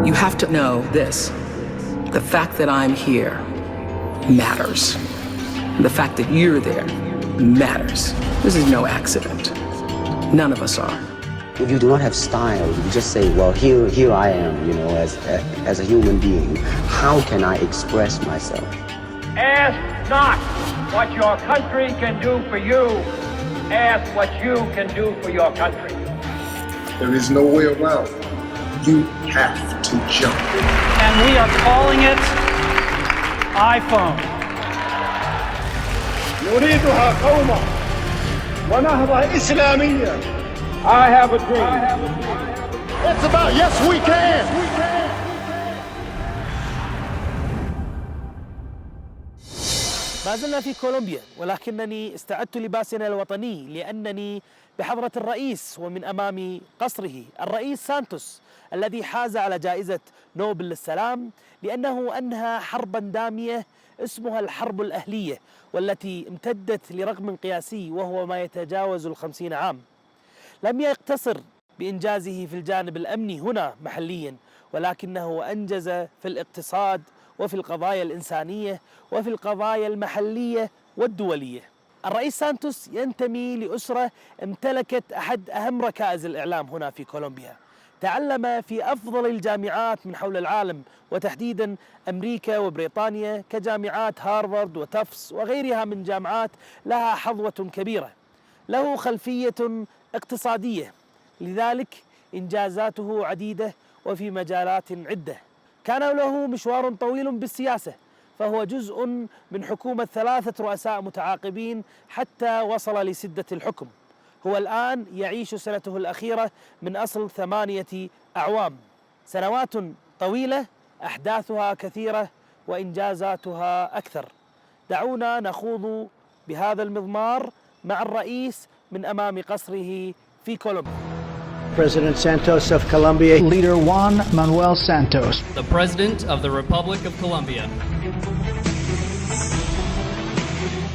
You have to know this. The fact that I'm here matters. The fact that you're there matters. This is no accident. None of us are. If you do not have style, you just say, well, here I am, as a human being. How can I express myself? Ask not what your country can do for you. Ask what you can do for your country. There is no way around. You have to jump. And we are calling it iPhone. نريدها قومة ونهضة إسلامية. I have a dream. It's about yes we can. ما زلنا في كولومبيا، ولكنني استعدت لباسنا الوطني لأنني بحضرة الرئيس ومن أمام قصره الرئيس سانتوس الذي حاز على جائزة نوبل للسلام لأنه أنهى حربا دامية اسمها الحرب الأهلية والتي امتدت لرقم قياسي وهو ما يتجاوز 50 عام. لم يقتصر بإنجازه في الجانب الأمني هنا محليا، ولكنه أنجز في الاقتصاد وفي القضايا الإنسانية وفي القضايا المحلية والدولية. الرئيس سانتوس ينتمي لأسرة امتلكت أحد أهم ركائز الإعلام هنا في كولومبيا. تعلم في أفضل الجامعات من حول العالم وتحديدا أمريكا وبريطانيا كجامعات هارفارد وتفس وغيرها من جامعات لها حظوة كبيرة. له خلفية اقتصادية، لذلك إنجازاته عديدة وفي مجالات عدة. كان له مشوار طويل بالسياسة، فهو جزء من حكومة 3 رؤساء متعاقبين حتى وصل لسدة الحكم. هو الآن يعيش سنته الأخيرة من أصل 8 أعوام. سنوات طويلة، أحداثها كثيرة وإنجازاتها أكثر. دعونا نخوض بهذا المضمار مع الرئيس من أمام قصره في كولومبيا. President Santos of Colombia. Leader Juan Manuel Santos. The President of the Republic of Colombia.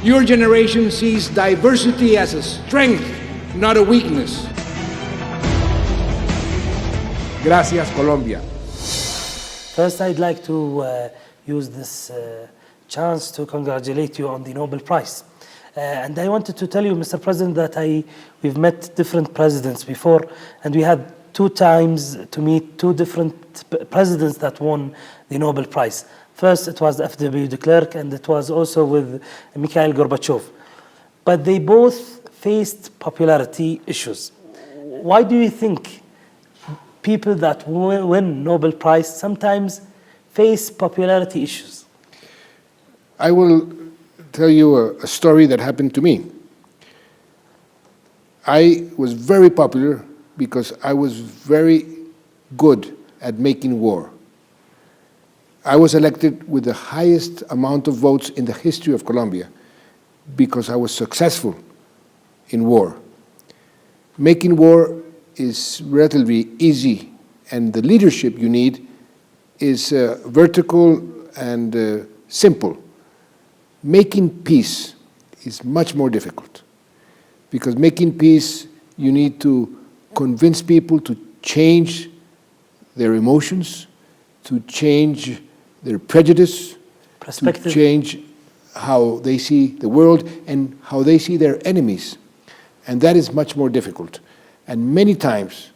Your generation sees diversity as a strength, not a weakness. Gracias, Colombia. First, I'd like to use this chance to congratulate you on the Nobel Prize. And I wanted to tell you, Mr. President, that we've met different presidents before, and we had 2 times to meet 2 different presidents that won the Nobel Prize. First, it was F.W. de Klerk, and it was also with Mikhail Gorbachev. But they both faced popularity issues. Why do you think people that win Nobel Prize sometimes face popularity issues? I will tell you a story that happened to me. I was very popular because I was very good at making war. I was elected with the highest amount of votes in the history of Colombia because I was successful in war. Making war is relatively easy, and the leadership you need is vertical and simple. Making peace is much more difficult, because making peace, you need to convince people to change their emotions, to change their prejudice, to change how they see the world and how they see their enemies. And that is much more difficult. And many times,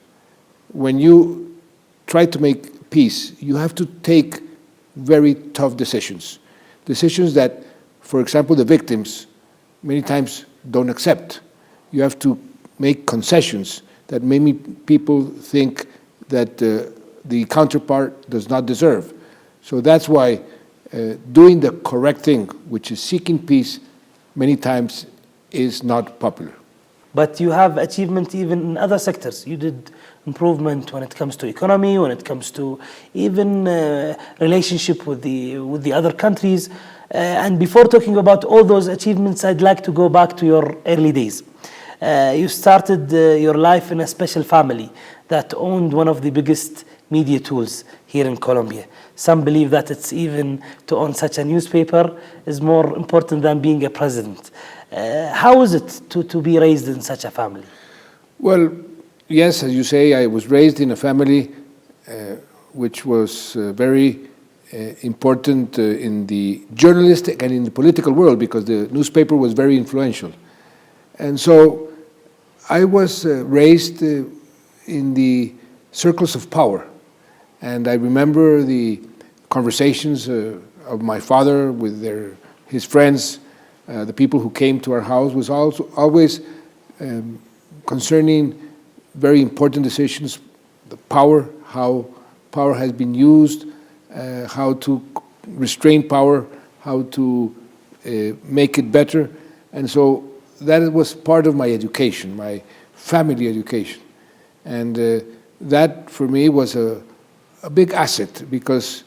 when you try to make peace, you have to take very tough decisions. Decisions that, for example, the victims many times don't accept. You have to make concessions that many people think that the counterpart does not deserve. So that's why doing the correct thing, which is seeking peace, many times is not popular. But you have achievement even in other sectors. You did improvement when it comes to economy, when it comes to even relationship with the other countries. And before talking about all those achievements, I'd like to go back to your early days. You started your life in a special family that owned one of the biggest media tools here in Colombia. Some believe that it's even to own such a newspaper is more important than being a president. How is it to be raised in such a family? Well, yes, as you say, I was raised in a family which was very important in the journalistic and in the political world, because the newspaper was very influential. And so I was raised in the circles of power. And I remember the conversations of my father with his friends, the people who came to our house, was also always concerning very important decisions, the power, how power has been used, how to restrain power, how to make it better. And so that was part of my education, my family education. And that for me was a big asset, because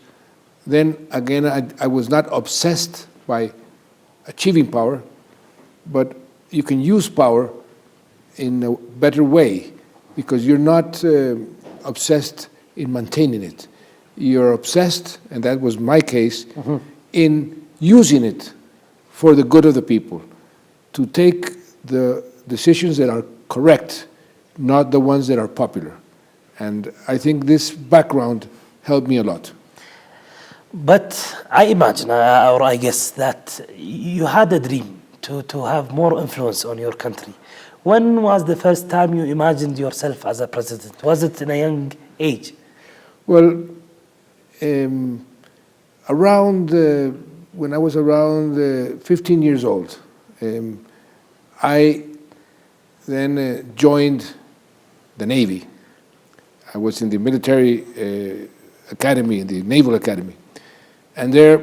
then again I was not obsessed by achieving power, but you can use power in a better way, because you're not obsessed in maintaining it. You're obsessed, and that was my case, in using it for the good of the people, to take the decisions that are correct, not the ones that are popular. And I think this background helped me a lot. But I imagine, or I guess, that you had a dream to have more influence on your country. When was the first time you imagined yourself as a president? Was it in a young age? Well, around when I was around 15 years old, I then joined the Navy. I was in the military academy, in the Naval Academy. And there,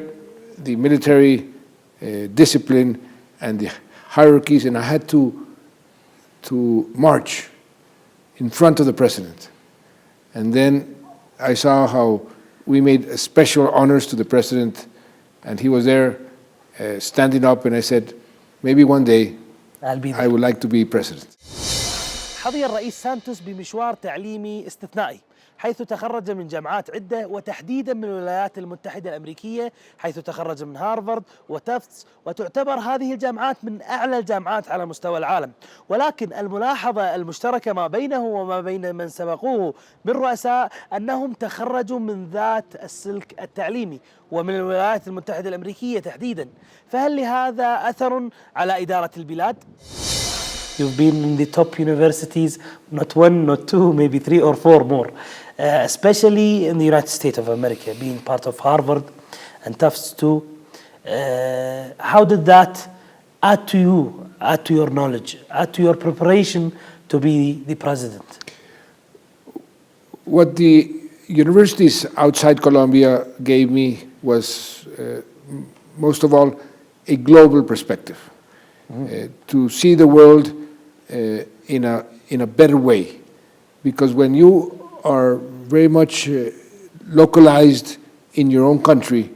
the military discipline and the hierarchies, and I had to march in front of the president. And then I saw how we made special honors to the president, and he was there standing up, and I said, maybe one day I would like to be president. حظي الرئيس سانتوس بمشوار تعليمي استثنائي، حيث تخرج من جامعات عدة، وتحديدا من الولايات المتحدة الأمريكية، حيث تخرج من هارفارد وتافتس، وتعتبر هذه الجامعات من أعلى الجامعات على مستوى العالم. ولكن الملاحظة المشتركة ما بينه وما بين من سبقوه من رؤساء أنهم تخرجوا من ذات السلك التعليمي ومن الولايات المتحدة الأمريكية تحديدا. فهل لهذا أثر على إدارة البلاد؟ You've been in the top universities, not one, not two, maybe 3 or 4 more, especially in the United States of America, being part of Harvard and Tufts too. How did that add to you, add to your knowledge, add to your preparation to be the president? What the universities outside Colombia gave me was, most of all, a global perspective. To see the world in a better way, because when you are very much localized in your own country,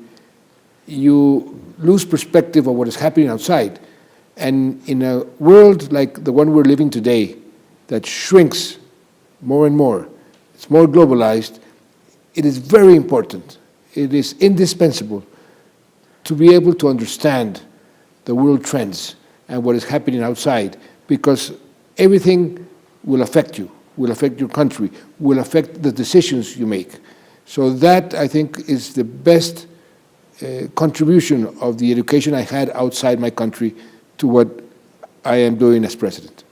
you lose perspective of what is happening outside. And in a world like the one we're living today, that shrinks more and more, it's more globalized, it is very important, it is indispensable to be able to understand the world trends and what is happening outside, because everything will affect you, will affect your country, will affect the decisions you make. So that, I think, is the best contribution of the education I had outside my country to what I am doing as president.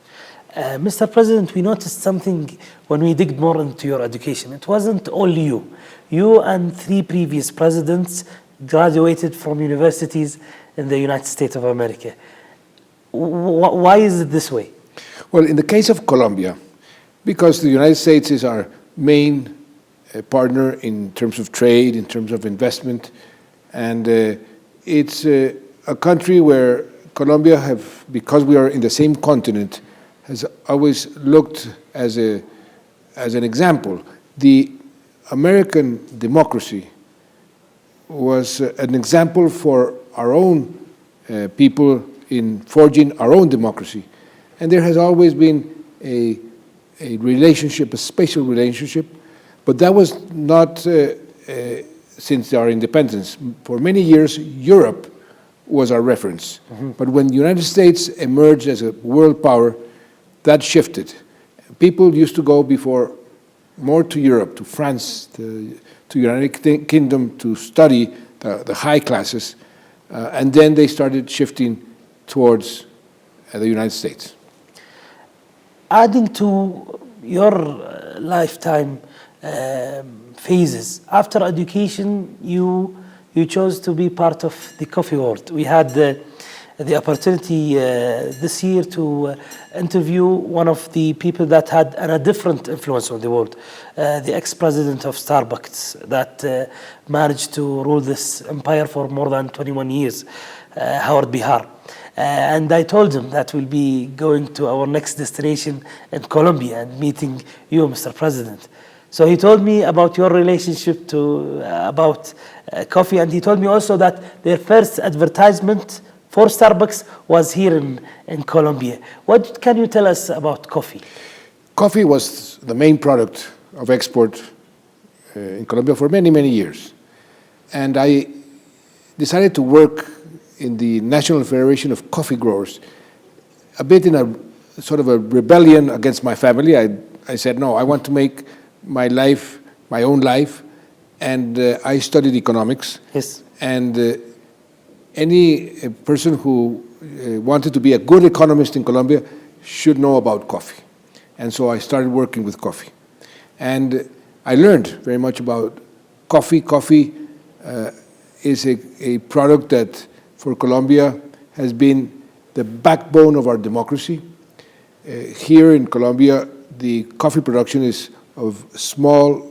Mr. President, we noticed something when we digged more into your education. It wasn't only you. You and 3 previous presidents graduated from universities in the United States of America. Why is it this way? Well, in the case of Colombia, because the United States is our main partner in terms of trade, in terms of investment, and it's a country where Colombia have, because we are in the same continent, has always looked as an example. The American democracy was an example for our own people in forging our own democracy. And there has always been a relationship, a special relationship, but that was not since our independence. For many years, Europe was our reference. But when the United States emerged as a world power, that shifted. People used to go before more to Europe, to France, to to United Kingdom to study the high classes, and then they started shifting towards the United States. Adding to your lifetime phases, after education, you chose to be part of the coffee world. We had the opportunity this year to interview one of the people that had a different influence on the world, the ex-president of Starbucks that managed to rule this empire for more than 21 years, Howard Bihar. And I told him that we'll be going to our next destination in Colombia and meeting you, Mr. President. So he told me about your relationship about coffee, and he told me also that their first advertisement for Starbucks was here in Colombia. What can you tell us about coffee? Coffee was the main product of export in Colombia for many, many years. And I decided to work in the National Federation of Coffee Growers, a bit in a sort of a rebellion against my family. I said, no, I want to make my life, my own life, and I studied economics. Yes. And any person who wanted to be a good economist in Colombia should know about coffee. And so I started working with coffee. And I learned very much about coffee. Coffee is a product that for Colombia has been the backbone of our democracy. Here in Colombia, the coffee production is of small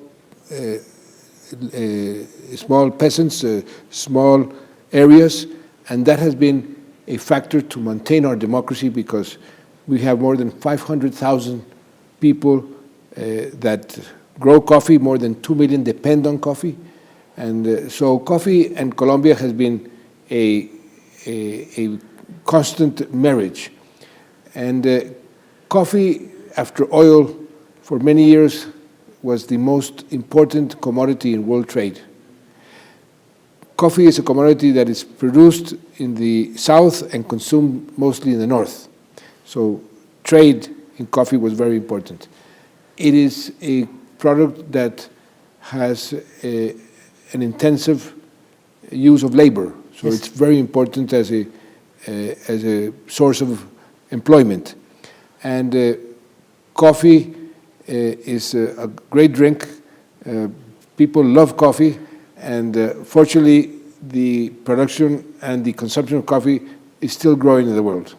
peasants, small areas, and that has been a factor to maintain our democracy because we have more than 500,000 people that grow coffee, more than 2 million depend on coffee. And so coffee and Colombia has been a constant marriage. And coffee, after oil, for many years was the most important commodity in world trade. Coffee is a commodity that is produced in the south and consumed mostly in the north. So trade in coffee was very important. It is a product that has an intensive use of labor. So yes, it's very important as a source of employment. And coffee is a great drink. People love coffee, and fortunately, the production and the consumption of coffee is still growing in the world.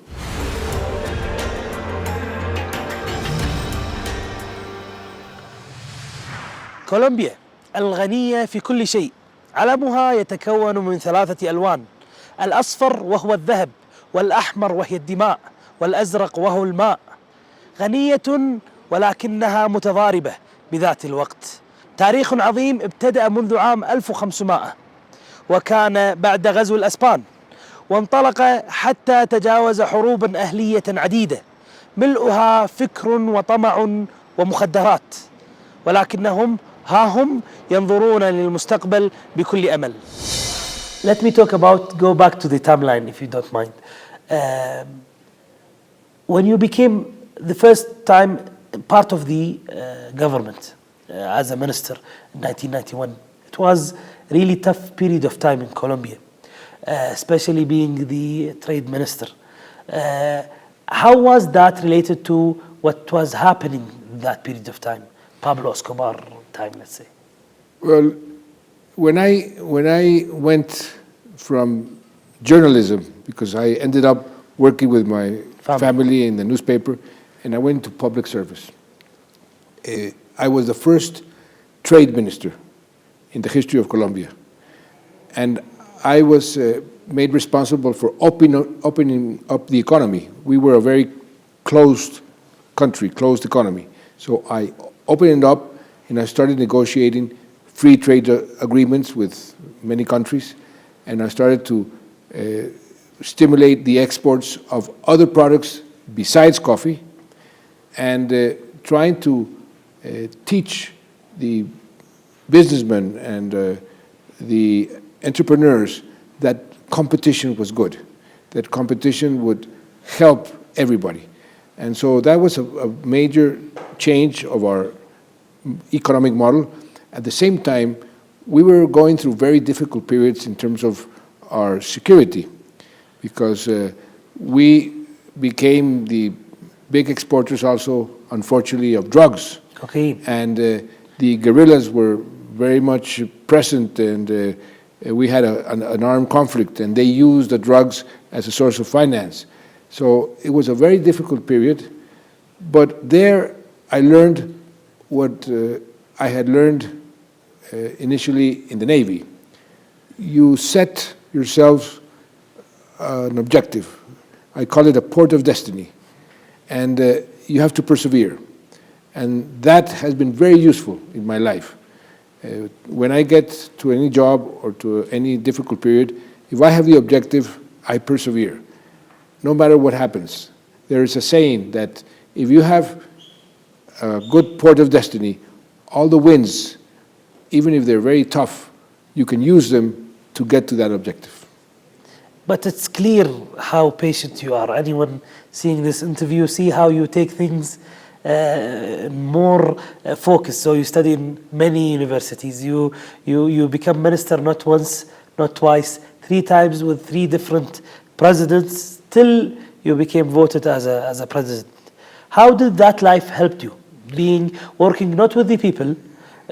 كولومبيا الغنية في كل شيء، علمها يتكون من 3 ألوان، الأصفر وهو الذهب، والأحمر وهي الدماء، والأزرق وهو الماء. غنية ولكنها متضاربة بذات الوقت. تاريخ عظيم ابتدأ منذ عام 1500 وكان بعد غزو الأسبان، وانطلق حتى تجاوز حروبا أهلية عديدة ملؤها فكر وطمع ومخدرات، ولكنهم ها هم ينظرون للمستقبل بكل أمل. Let me go back to the timeline if you don't mind. When you became the first time part of the government as a minister in 1991, it was a really tough period of time in Colombia, especially being the trade minister. How was that related to what was happening in that period of time, Pablo Escobar time, let's say? Well, when I went from journalism, because I ended up working with my family in the newspaper, and I went to public service. I was the first trade minister in the history of Colombia. And I was made responsible for opening up the economy. We were a very closed country, closed economy. So I opened it up and I started negotiating free trade agreements with many countries. And I started to stimulate the exports of other products besides coffee, and trying to teach the businessmen and the entrepreneurs that competition was good, that competition would help everybody. And so that was a major change of our economic model. At the same time, we were going through very difficult periods in terms of our security, because we became the big exporters also, unfortunately, of drugs. Okay. And the guerrillas were very much present, and we had an armed conflict, and they used the drugs as a source of finance. So it was a very difficult period, but there I learned what I had learned initially in the Navy. You set yourself an objective. I call it a port of destiny, and you have to persevere. And that has been very useful in my life. When I get to any job or to any difficult period, if I have the objective, I persevere, no matter what happens. There is a saying that if you have a good port of destiny, all the winds, even if they're very tough, you can use them to get to that objective. But it's clear how patient you are. Anyone seeing this interview, see how you take things more focused. So you study in many universities. You become minister not once, not twice, 3 times with 3 different presidents, till you became voted as a president. How did that life help you? Working not with the people,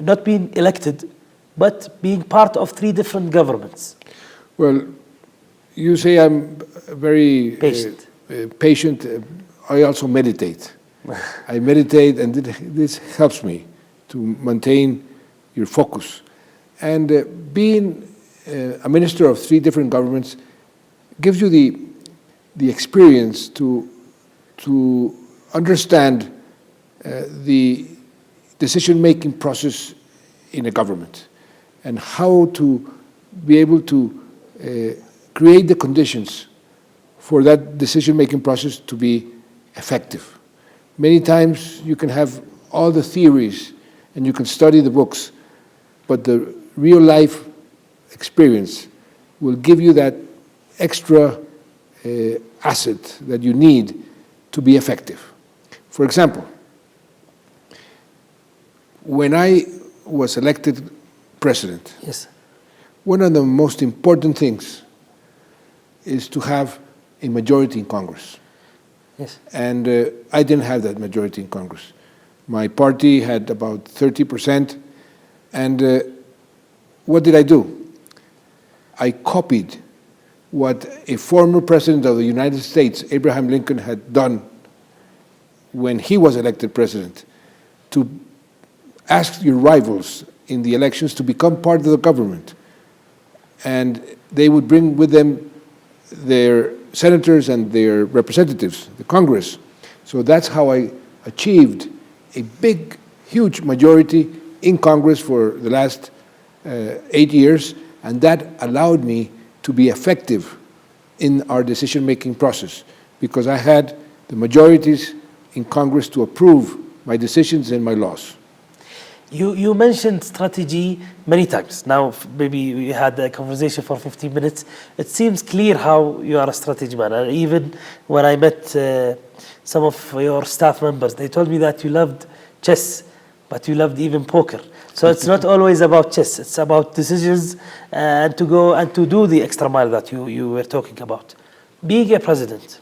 not being elected, but being part of 3 different governments. Well, you say I'm very patient. I also meditate. I meditate, and this helps me to maintain your focus. And being a minister of 3 different governments gives you the experience to understand the decision-making process in a government, and how to be able to create the conditions for that decision-making process to be effective. Many times you can have all the theories and you can study the books, but the real life experience will give you that extra asset that you need to be effective. For example, when I was elected president, yes, one of the most important things is to have a majority in Congress. Yes. And I didn't have that majority in Congress. My party had about 30%, and what did I do? I copied what a former president of the United States, Abraham Lincoln, had done when he was elected president, to ask your rivals in the elections to become part of the government. And they would bring with them their senators and their representatives, the Congress. So that's how I achieved a big, huge majority in Congress for the last 8 years, and that allowed me to be effective in our decision-making process, because I had the majorities in Congress to approve my decisions and my laws. You mentioned strategy many times. Now, maybe we had a conversation for 15 minutes. It seems clear how you are a strategy man. And even when I met some of your staff members, they told me that you loved chess, but you loved even poker. So it's not always about chess. It's about decisions and to go and to do the extra mile that you were talking about. Being a president,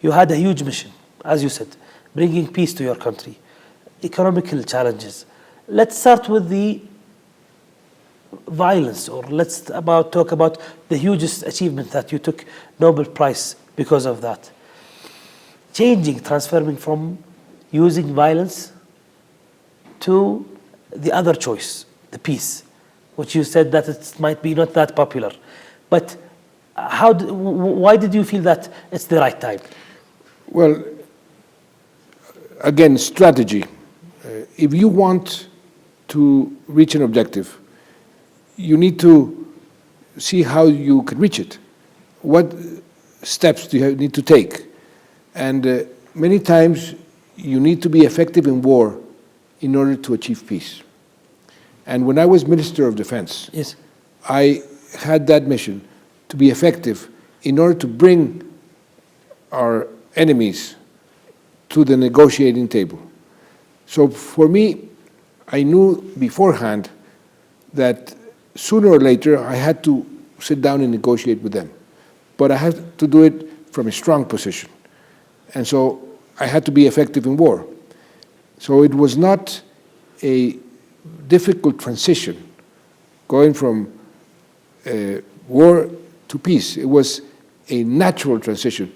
you had a huge mission, as you said, bringing peace to your country, economical challenges. Let's start with the violence, or let's talk about the hugest achievement that you took Nobel Prize because of that. Transforming from using violence to the other choice, the peace, which you said that it might be not that popular. But why did you feel that it's the right time? Well, again, strategy. If you want to reach an objective, you need to see how you can reach it. What steps do you need to take? And many times you need to be effective in war in order to achieve peace. And when I was Minister of Defense, yes, I had that mission to be effective in order to bring our enemies to the negotiating table. So for me, I knew beforehand that sooner or later, I had to sit down and negotiate with them. But I had to do it from a strong position. And so I had to be effective in war. So it was not a difficult transition going from war to peace. It was a natural transition.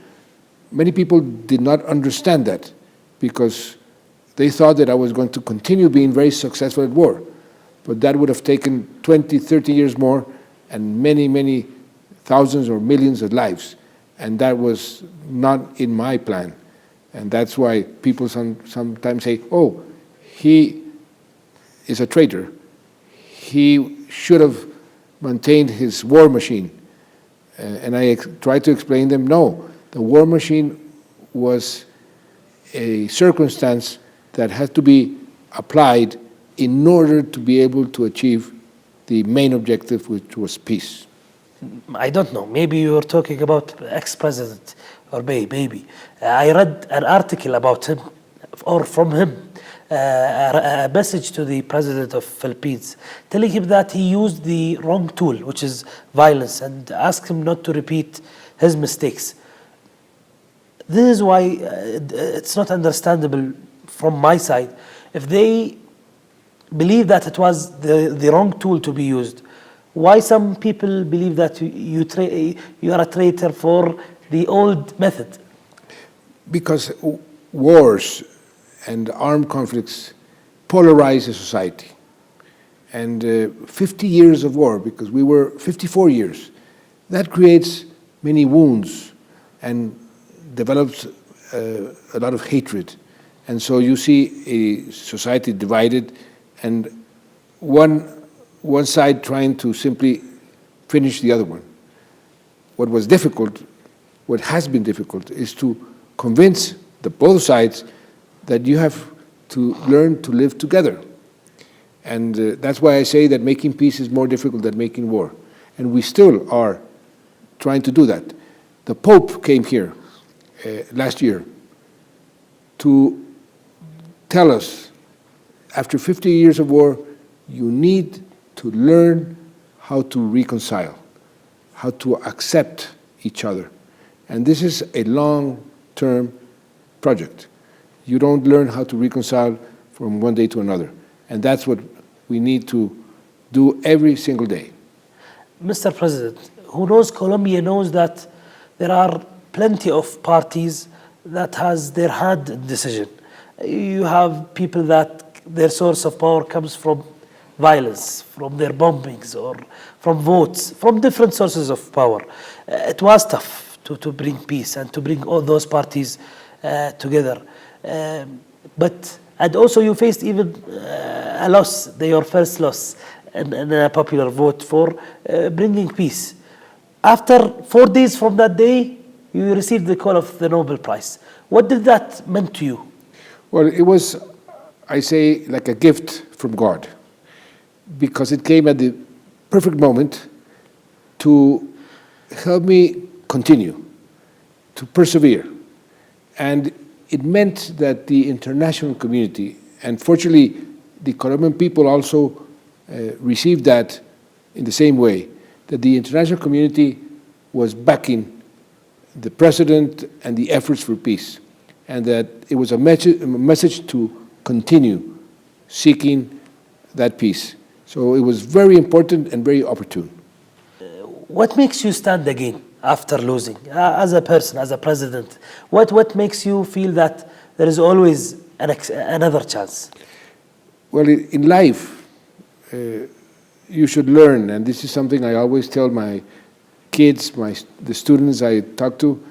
Many people did not understand that because they thought that I was going to continue being very successful at war. But that would have taken 20, 30 years more and many, many thousands or millions of lives. And that was not in my plan. And that's why people sometimes say, oh, he is a traitor. He should have maintained his war machine. And I try to explain them, no, the war machine was a circumstance that had to be applied in order to be able to achieve the main objective, which was peace. I don't know, maybe you're talking about ex-president or maybe. I read an article about him, or from him, a message to the president of Philippines, telling him that he used the wrong tool, which is violence, and asked him not to repeat his mistakes. This is why it's not understandable from my side. If they believe that it was the wrong tool to be used, why some people believe that you are a traitor for the old method? Because wars and armed conflicts polarize a society. And 50 years of war, because we were 54 years, that creates many wounds and develops a lot of hatred. And so you see a society divided and one side trying to simply finish the other one. What was difficult, what has been difficult, is to convince both sides that you have to learn to live together. And that's why I say that making peace is more difficult than making war. And we still are trying to do that. The Pope came here last year to tell us, after 50 years of war, you need to learn how to reconcile, how to accept each other. And this is a long-term project. You don't learn how to reconcile from one day to another. And that's what we need to do every single day. Mr. President, who knows Colombia knows that there are plenty of parties that has their hand in decision. You have people that their source of power comes from violence, from their bombings, or from votes, from different sources of power. It was tough to bring peace and to bring all those parties together. And also you faced even a loss, your first loss in a popular vote for bringing peace. After 4 days from that day, you received the call of the Nobel Prize. What did that mean to you? Well, it was, I say, like a gift from God, because it came at the perfect moment to help me continue, to persevere. And it meant that the international community, and fortunately the Colombian people also received that in the same way, that the international community was backing the president and the efforts for peace, and that it was a message to continue seeking that peace. So it was very important and very opportune. What makes you stand again after losing? As a person, as a president, what makes you feel that there is always another chance? Well, in life, you should learn, and this is something I always tell my kids, the students I talk to.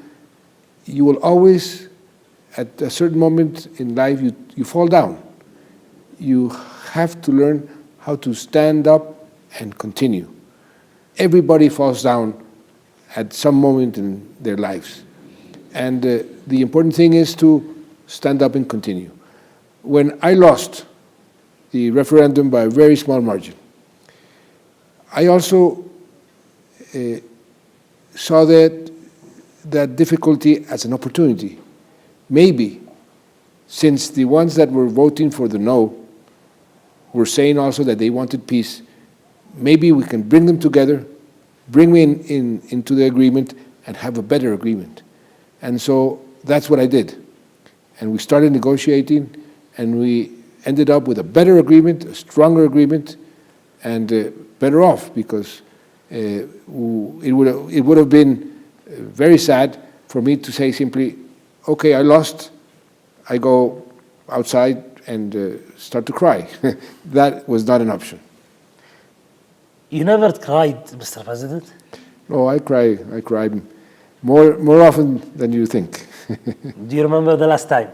You will always, at a certain moment in life, you fall down. You have to learn how to stand up and continue. Everybody falls down at some moment in their lives. And the important thing is to stand up and continue. When I lost the referendum by a very small margin, I also saw that difficulty as an opportunity. Maybe, since the ones that were voting for the no were saying also that they wanted peace, maybe we can bring them together, bring me into the agreement, and have a better agreement. And so that's what I did. And we started negotiating, and we ended up with a better agreement, a stronger agreement, and better off, because it would have been very sad for me to say simply, okay, I lost, I go outside and start to cry. That was not an option. You never cried, Mr. President? No, I cry more often than you think. Do you remember the last time?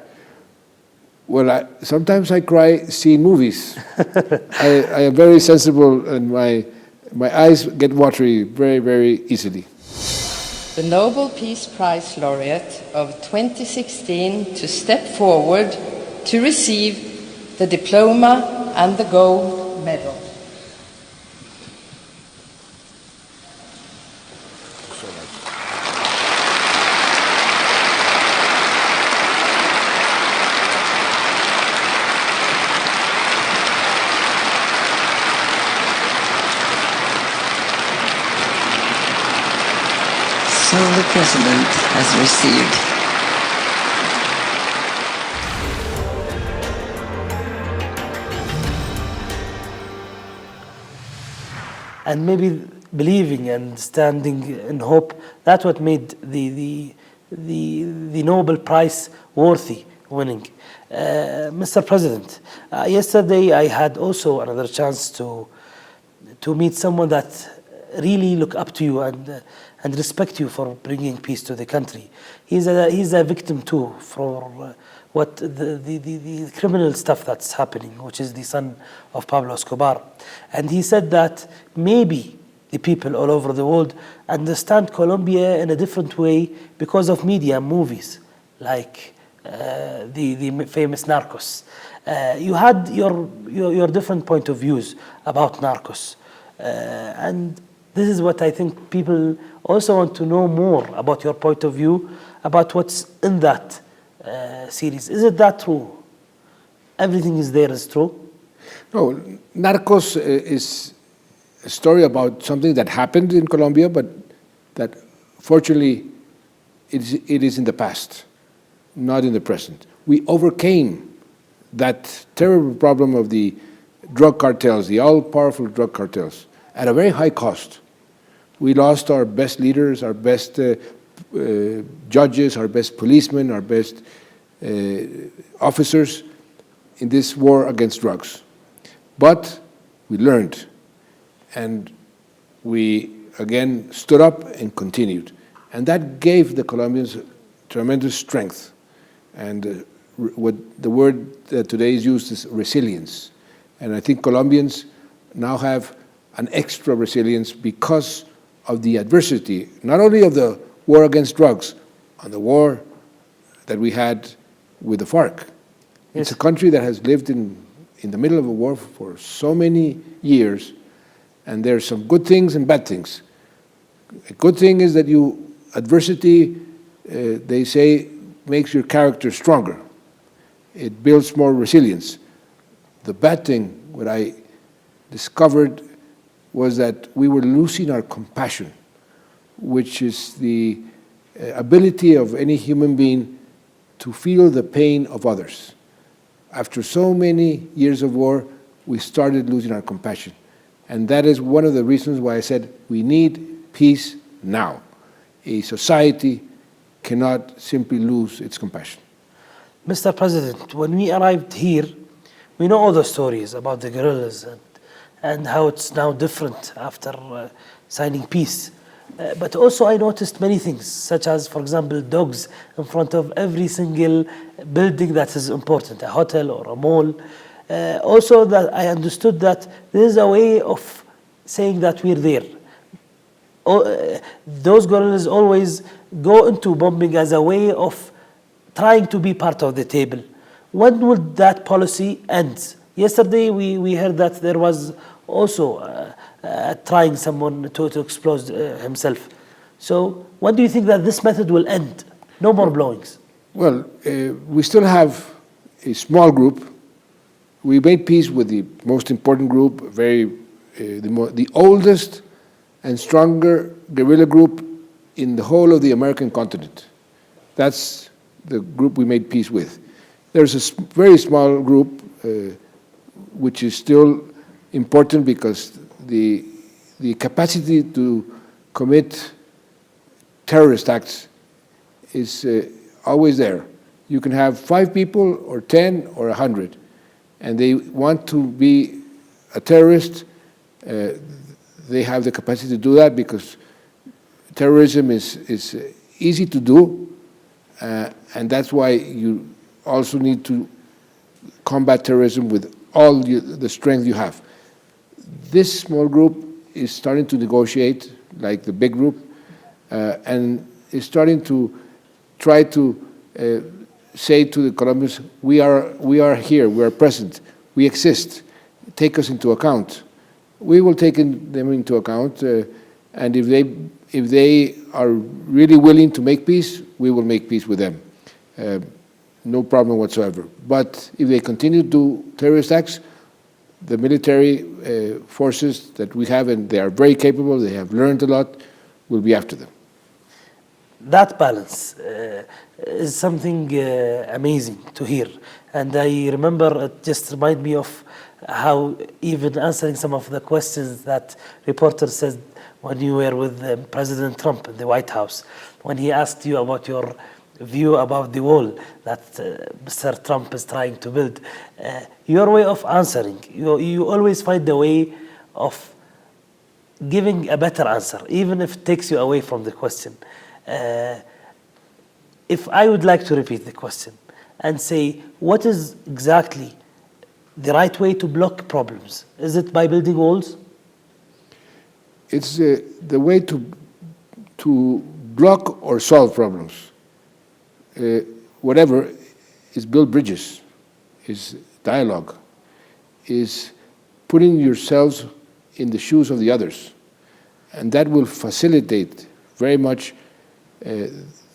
Well, sometimes I cry seeing movies. I am very sensible, and my eyes get watery very, very easily. The Nobel Peace Prize laureate of 2016 to step forward to receive the diploma and the gold medal. So the President has received. And maybe believing and standing in hope, that's what made the Nobel Prize worthy winning. Mr. President, yesterday I had also another chance to meet someone that really look up to you and respect you for bringing peace to the country. He's a victim too for what the criminal stuff that's happening, which is the son of Pablo Escobar. And he said that maybe the people all over the world understand Colombia in a different way because of media and movies, like the famous Narcos. You had your different point of views about Narcos, and this is what I think people also want to know more about your point of view about what's in that series. Is it that true? Everything is there is true? No, Narcos is a story about something that happened in Colombia, but that fortunately it is in the past, not in the present. We overcame that terrible problem of the drug cartels, the all-powerful drug cartels, at a very high cost. We lost our best leaders, our best judges, our best policemen, our best officers in this war against drugs. But we learned, and we again stood up and continued. And that gave the Colombians tremendous strength. And what the word that today is used is resilience. And I think Colombians now have an extra resilience because of the adversity, not only of the war against drugs, on the war that we had with the FARC. Yes. It's a country that has lived in the middle of a war for so many years, and there are some good things and bad things. A good thing is that adversity, they say, makes your character stronger. It builds more resilience. The bad thing, what I discovered, was that we were losing our compassion, which is the ability of any human being to feel the pain of others. After so many years of war, we started losing our compassion. And that is one of the reasons why I said we need peace now. A society cannot simply lose its compassion. Mr. President, when we arrived here, we know all the stories about the guerrillas and how it's now different after signing peace. But also I noticed many things, such as, for example, dogs in front of every single building that is important, a hotel or a mall. Also that I understood that there is a way of saying that we're there. Those guerrillas always go into bombing as a way of trying to be part of the table. When would that policy end? Yesterday we heard that there was also trying someone to explode himself. So when do you think that this method will end? No more blowings. Well, we still have a small group. We made peace with the most important group, a very the oldest and stronger guerrilla group in the whole of the American continent. That's the group we made peace with. There's a very small group which is still important because the capacity to commit terrorist acts is always there. You can have 5 people or 10 or 100, and they want to be a terrorist. They have the capacity to do that because terrorism is easy to do, and that's why you also need to combat terrorism with all the strength you have. This small group is starting to negotiate like the big group, and is starting to try to say to the Colombians, we are here, we are present, we exist, take us into account. We will take them into account, and if they are really willing to make peace, we will make peace with them. No problem whatsoever. But if they continue to do terrorist acts, the military forces that we have, and they are very capable, they have learned a lot, will be after them. That balance is something amazing to hear. And I remember it just reminded me of how even answering some of the questions that reporters said when you were with President Trump in the White House, when he asked you about your view about the wall that Mr. Trump is trying to build. Your way of answering, you always find a way of giving a better answer, even if it takes you away from the question. If I would like to repeat the question and say, what is exactly the right way to block problems? Is it by building walls? It's the way to block or solve problems. Whatever is build bridges, is dialogue, is putting yourselves in the shoes of the others. And that will facilitate very much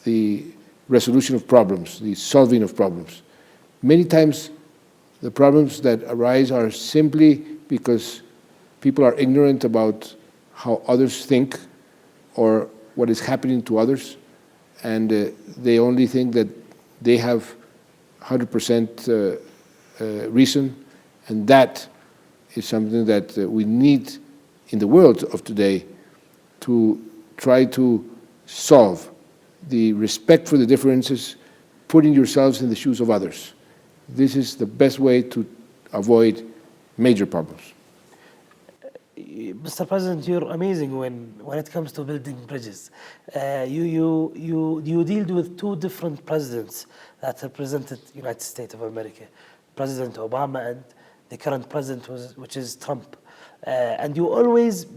the resolution of problems, the solving of problems. Many times the problems that arise are simply because people are ignorant about how others think or what is happening to others, and they only think that they have 100% reason, and that is something that we need in the world of today to try to solve. The respect for the differences, putting yourselves in the shoes of others. This is the best way to avoid major problems. Mr. President, you're amazing when it comes to building bridges. You deal with 2 different presidents that represented the United States of America, President Obama and the current president, which is Trump. And you always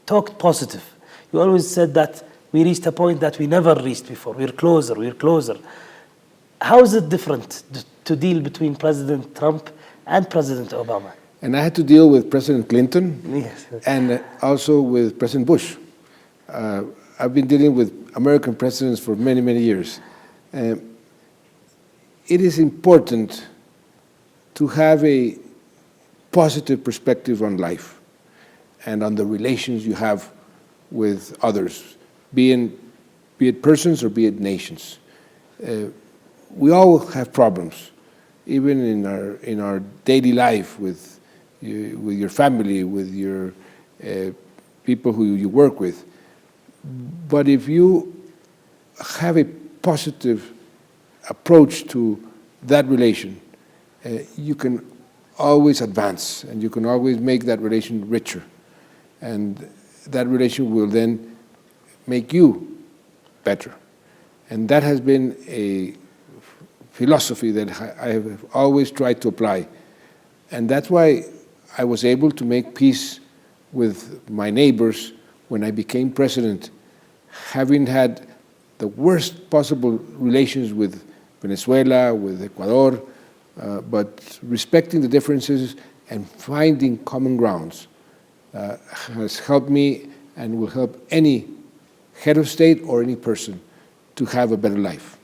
talked positive. You always said that we reached a point that we never reached before. We're closer. How is it different to deal between President Trump and President Obama? And I had to deal with President Clinton, yes, and also with President Bush. I've been dealing with American presidents for many, many years. It is important to have a positive perspective on life and on the relations you have with others, be it persons or be it nations. We all have problems, even in our daily life with your family, with your people who you work with. But if you have a positive approach to that relation, you can always advance, and you can always make that relation richer. And that relation will then make you better. And that has been a philosophy that I have always tried to apply. And that's why I was able to make peace with my neighbors when I became president, having had the worst possible relations with Venezuela, with Ecuador, but respecting the differences and finding common grounds has helped me and will help any head of state or any person to have a better life.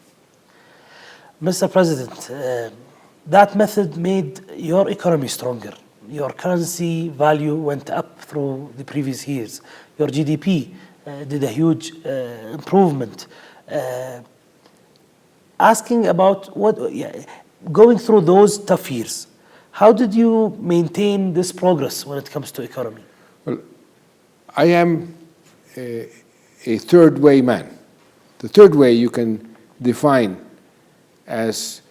Mr. President, that method made your economy stronger. your currency value went up through the previous years. Your GDP did a huge improvement. Asking about going through those tough years, how did you maintain this progress when it comes to economy? Well, I am a third way man. The third way you can define as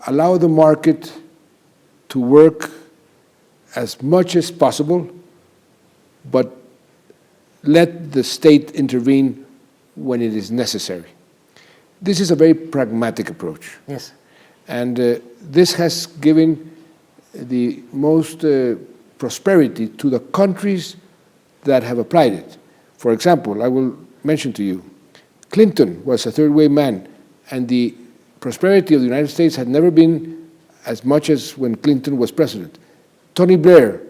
allow the market to work as much as possible, but let the state intervene when it is necessary. This is a very pragmatic approach. Yes. And this has given the most prosperity to the countries that have applied it. For example, I will mention to you, Clinton was a third way man, and the prosperity of the United States had never been as much as when Clinton was president. Tony Blair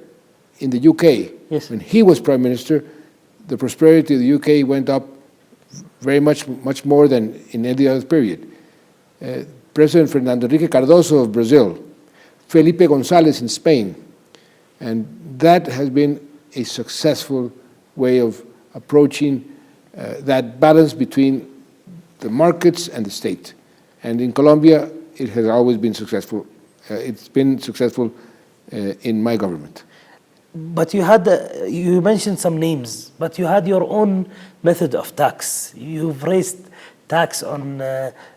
in the UK, yes, when he was prime minister, the prosperity of the UK went up very much more than in any other period. President Fernando Henrique Cardoso of Brazil, Felipe González in Spain, and that has been a successful way of approaching that balance between the markets and the state. And in Colombia, it has always been successful. It's been successful in my government. But you mentioned some names, but you had your own method of tax. You've raised tax on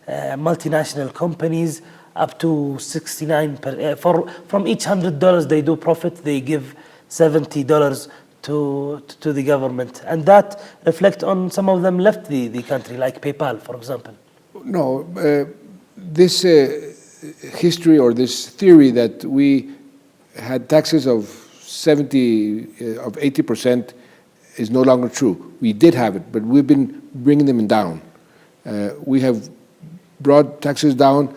multinational companies up to 69 from each $100 they do profit, they give $70 to the government, and that reflect on some of them left the country, like PayPal, for example. No, this history or this theory that we had taxes of 80% is no longer true. We did have it, but we've been bringing them down. We have brought taxes down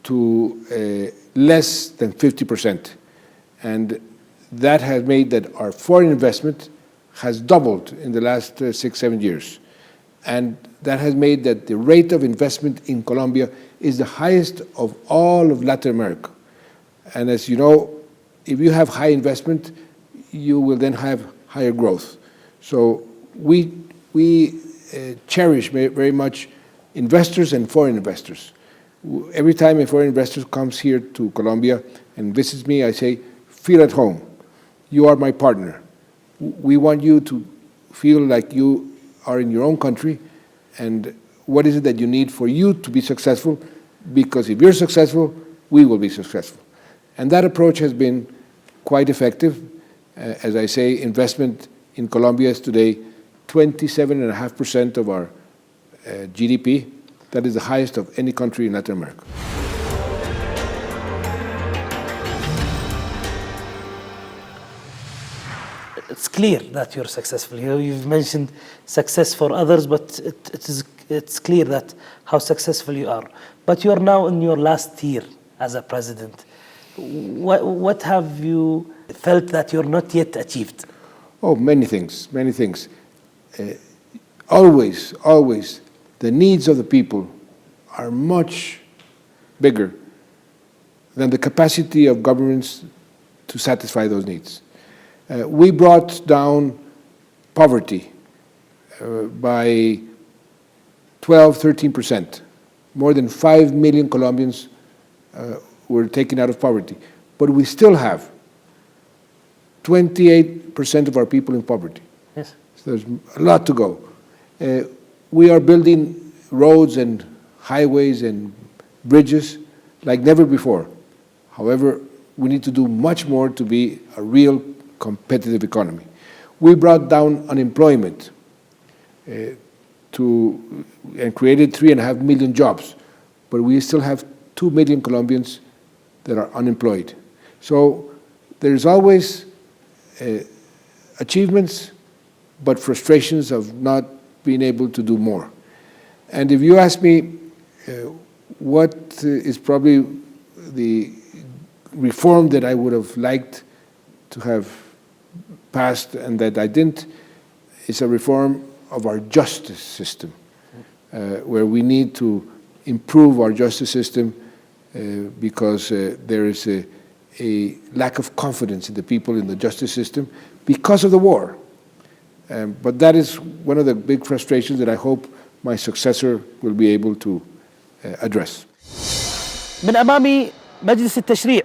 to less than 50%. And that has made that our foreign investment has doubled in the last 6-7 years. And that has made that the rate of investment in Colombia is the highest of all of Latin America. And as you know, if you have high investment, you will then have higher growth. So we cherish very much investors and foreign investors. Every time a foreign investor comes here to Colombia and visits me, I say, feel at home. You are my partner. We want you to feel like you are in your own country, and what is it that you need for you to be successful? Because if you're successful, we will be successful. And that approach has been quite effective. As I say, investment in Colombia is today 27.5% of our GDP. That is the highest of any country in Latin America. It's clear that you're successful. You've mentioned success for others, but it's clear that how successful you are. But you're now in your last year as a president. What have you felt that you're not yet achieved? Oh, many things, many things. Always, the needs of the people are much bigger than the capacity of governments to satisfy those needs. We brought down poverty by 12-13%. More than 5 million Colombians were taken out of poverty. But we still have 28% of our people in poverty. Yes. So there's a lot to go. We are building roads and highways and bridges like never before. However, we need to do much more to be a real competitive economy. We brought down unemployment and created 3.5 million jobs, but we still have 2 million Colombians that are unemployed. So there's always achievements, but frustrations of not being able to do more. And if you ask me what is probably the reform that I would have liked to have passed and that I didn't, it's a reform of our justice system, where we need to improve our justice system because there is a lack of confidence in the people in the justice system because of the war. But that is one of the big frustrations that I hope my successor will be able to address. من أمام مجلس التشريع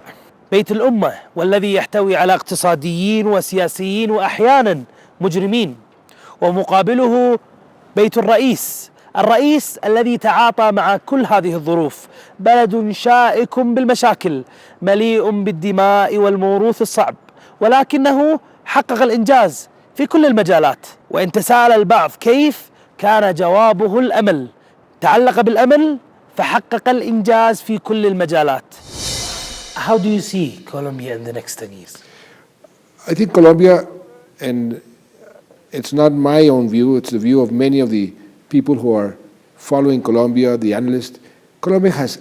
بيت الأمة، والذي يحتوي على اقتصاديين وسياسيين وأحيانا مجرمين، ومقابله بيت الرئيس الذي تعاطى مع كل هذه الظروف. بلد شائك بالمشاكل، مليء بالدماء والموروث الصعب، ولكنه حقق الإنجاز في كل المجالات. وإن تساءل البعض كيف، كان جوابه الأمل. تعلق بالأمل فحقق الإنجاز في كل المجالات. How do you see Colombia in the next 10 years? I think Colombia, and it's not my own view, it's the view of many of the people who are following Colombia, the analysts. Colombia has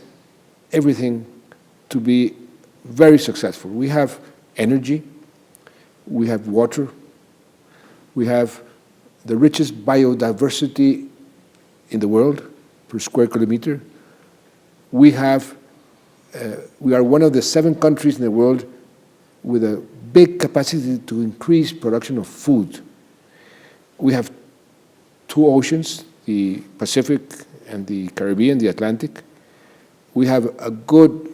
everything to be very successful. We have energy, we have water, we have the richest biodiversity in the world per square kilometer. We are one of the 7 countries in the world with a big capacity to increase production of food. We have 2 oceans, the Pacific and the Caribbean, the Atlantic. We have a good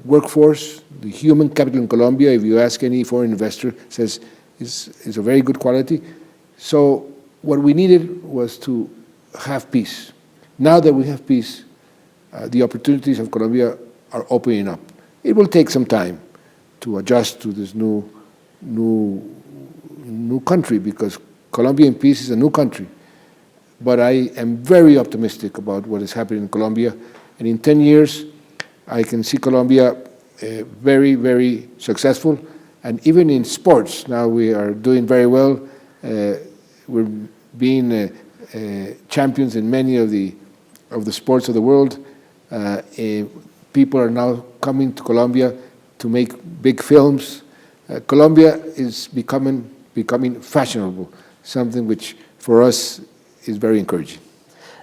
workforce. The human capital in Colombia, if you ask any foreign investor, says is a very good quality. So what we needed was to have peace. Now that we have peace, the opportunities of Colombia are opening up. It will take some time to adjust to this new country, because Colombia in peace is a new country. But I am very optimistic about what is happening in Colombia. And in 10 years, I can see Colombia very, very successful. And even in sports, now we are doing very well. We're being champions in many of the sports of the world. People are now coming to Colombia to make big films. Colombia is becoming fashionable, something which for us is very encouraging.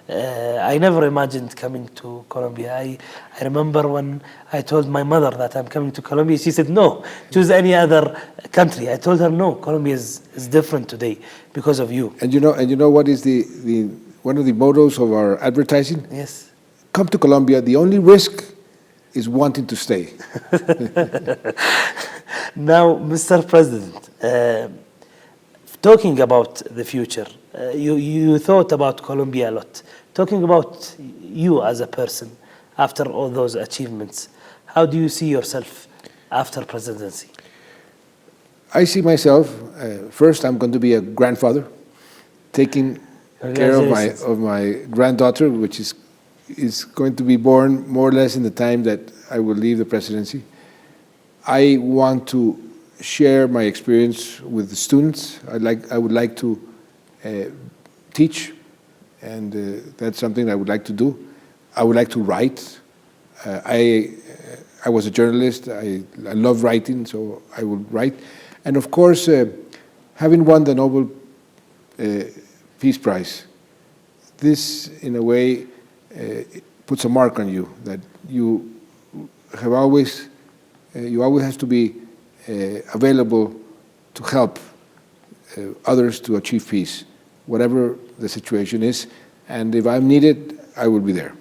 I never imagined coming to Colombia. I remember when I told my mother that I'm coming to Colombia, she said, no, choose any other country. I told her, no, Colombia is different today because of you. And you know what is the one of the mottos of our advertising? Yes. Come to Colombia, the only risk is wanting to stay. Now, Mr. President, talking about the future, you thought about Colombia a lot. Talking about you as a person after all those achievements, how do you see yourself after presidency? I see myself, first I'm going to be a grandfather, taking care of my granddaughter, which is going to be born more or less in the time that I will leave the presidency. I want to share my experience with the students. I would like to teach, and that's something I would like to do. I would like to write. I was a journalist. I love writing, so I will write. And of course, having won the Nobel Peace Prize, this in a way puts a mark on you, that you always have to be available to help others to achieve peace, whatever the situation is. And if I'm needed, I will be there.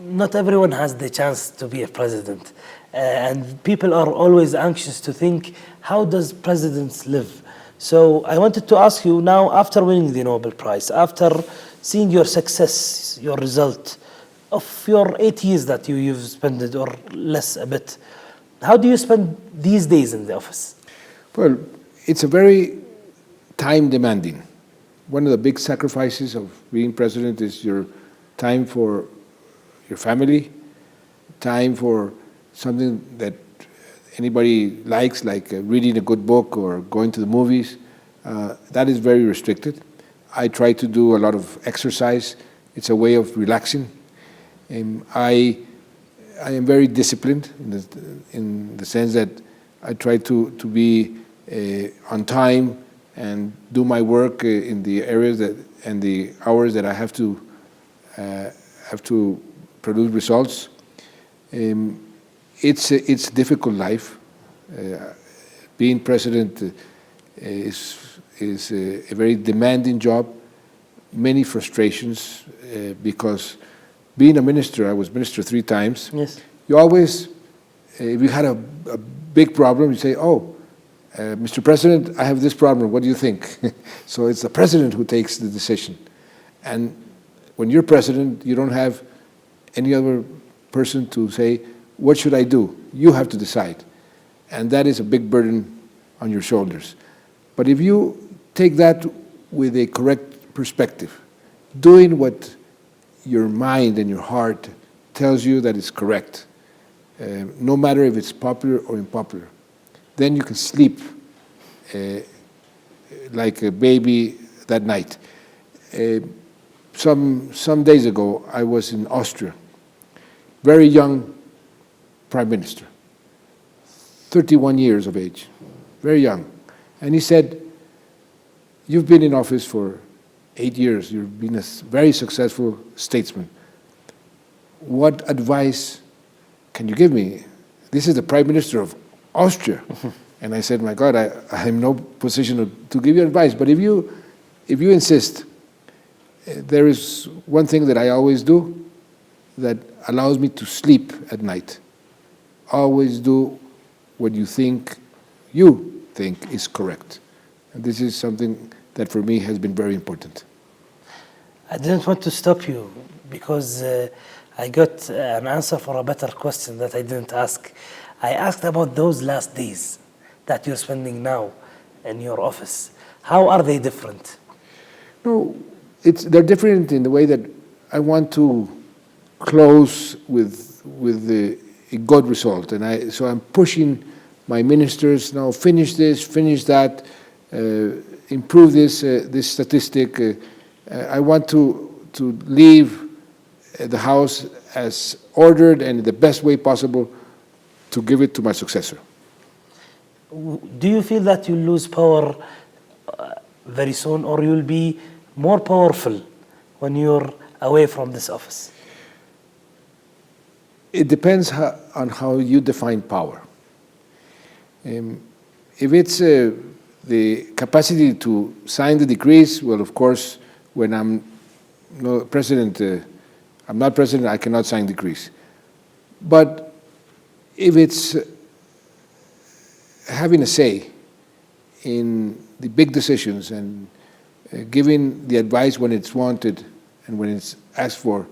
Not everyone has the chance to be a president. And people are always anxious to think, how does presidents live? So I wanted to ask you now, after winning the Nobel Prize, after seeing your success, your result of your 8 years that you've spent, or less a bit, how do you spend these days in the office? Well, it's a very time demanding. One of the big sacrifices of being president is your time for your family, time for something that anybody likes, like reading a good book or going to the movies. That is very restricted. I try to do a lot of exercise. It's a way of relaxing. I am very disciplined in the sense that I try to be on time and do my work in the areas and the hours that I have to produce results. it's a difficult life. Being president is a very demanding job. Many frustrations because being a minister, I was minister 3 times. Yes. You always, if you had a big problem, you say, "Oh, Mr. President, I have this problem. What do you think?" So it's the president who takes the decision. And when you're president, you don't have any other person to say, "What should I do?" You have to decide. And that is a big burden on your shoulders. But if you take that with a correct perspective, doing what your mind and your heart tells you that is correct, no matter if it's popular or unpopular, then you can sleep like a baby that night. Some days ago, I was in Austria, very young prime minister, 31 years of age, very young. And he said, "You've been in office for 8 years. You've been a very successful statesman. What advice can you give me? This is the prime minister of Austria." And I said, "My God, I am in no position to give you advice. But if you insist, there is one thing that I always do that allows me to sleep at night. Always do what you think is correct." And this is something that for me has been very important. I didn't want to stop you because I got an answer for a better question that I didn't ask. I asked about those last days that you're spending now in your office. How are they different? No, they're different in the way that I want to close with a good result. And so I'm pushing my ministers now, finish this, finish that, improve this statistic. I want to leave the House as ordered and in the best way possible to give it to my successor. Do you feel that you'll lose power very soon, or you'll be more powerful when you're away from this office? It depends on how you define power. If it's the capacity to sign the decrees, well, of course, when I'm not president, I cannot sign decrees. But if it's having a say in the big decisions and giving the advice when it's wanted and when it's asked for,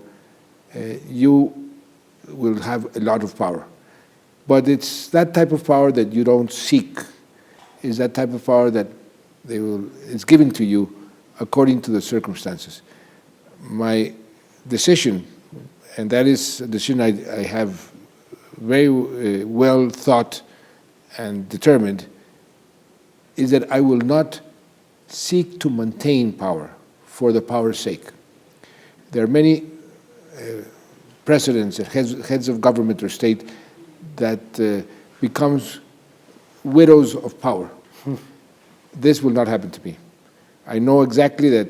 you will have a lot of power. But it's that type of power that you don't seek. It's that type of power that it's given to you according to the circumstances. My decision, and that is a decision I have very well thought and determined, is that I will not seek to maintain power for the power's sake. There are many presidents and heads of government or state that becomes widows of power. This will not happen to me. I know exactly that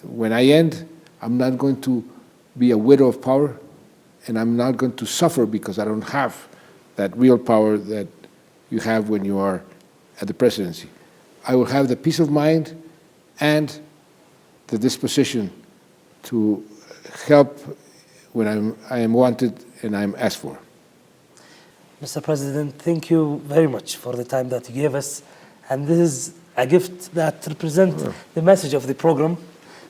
when I end, I'm not going to be a widow of power, and I'm not going to suffer because I don't have that real power that you have when you are at the presidency. I will have the peace of mind and the disposition to help when I am wanted and I am asked for. Mr. President, thank you very much for the time that you gave us. And this is a gift that represents the message of the program.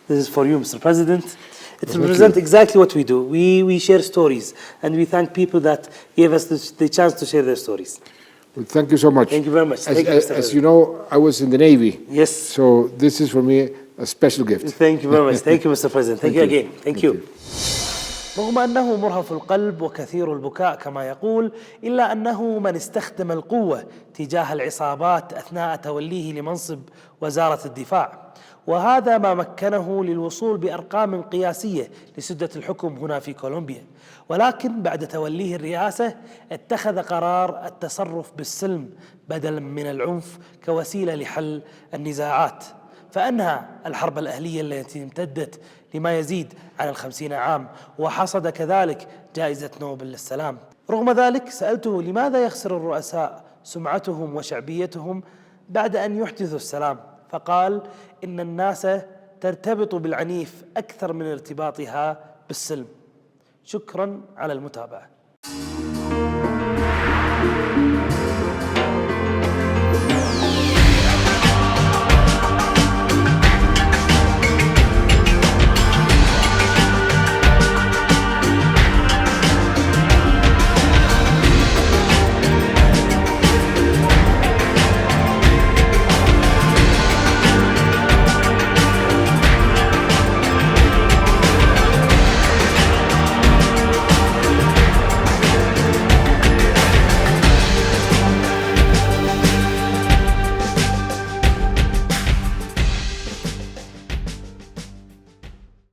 This is for you, Mr. President. It represents exactly what we do. We share stories, and we thank people that gave us the chance to share their stories. Well, thank you so much. Thank you very much. As you know, I was in the Navy. Yes. So this is for me a special gift. Thank you very much. Thank you, Mr. President. Thank you again. Thank you. رغم أنه مرهف القلب وكثير البكاء كما يقول، إلا أنه من استخدم القوة تجاه العصابات أثناء توليه لمنصب وزارة الدفاع، وهذا ما مكنه للوصول بأرقام قياسية لسدة الحكم هنا في كولومبيا. ولكن بعد توليه الرئاسة اتخذ قرار التصرف بالسلم بدلا من العنف كوسيلة لحل النزاعات، فأنهى الحرب الأهلية التي امتدت لما يزيد عن 50 عام، وحصد كذلك جائزة نوبل للسلام. رغم ذلك سألته لماذا يخسر الرؤساء سمعتهم وشعبيتهم بعد أن يحدثوا السلام، فقال إن الناس ترتبط بالعنيف أكثر من ارتباطها بالسلم. شكرا على المتابعة.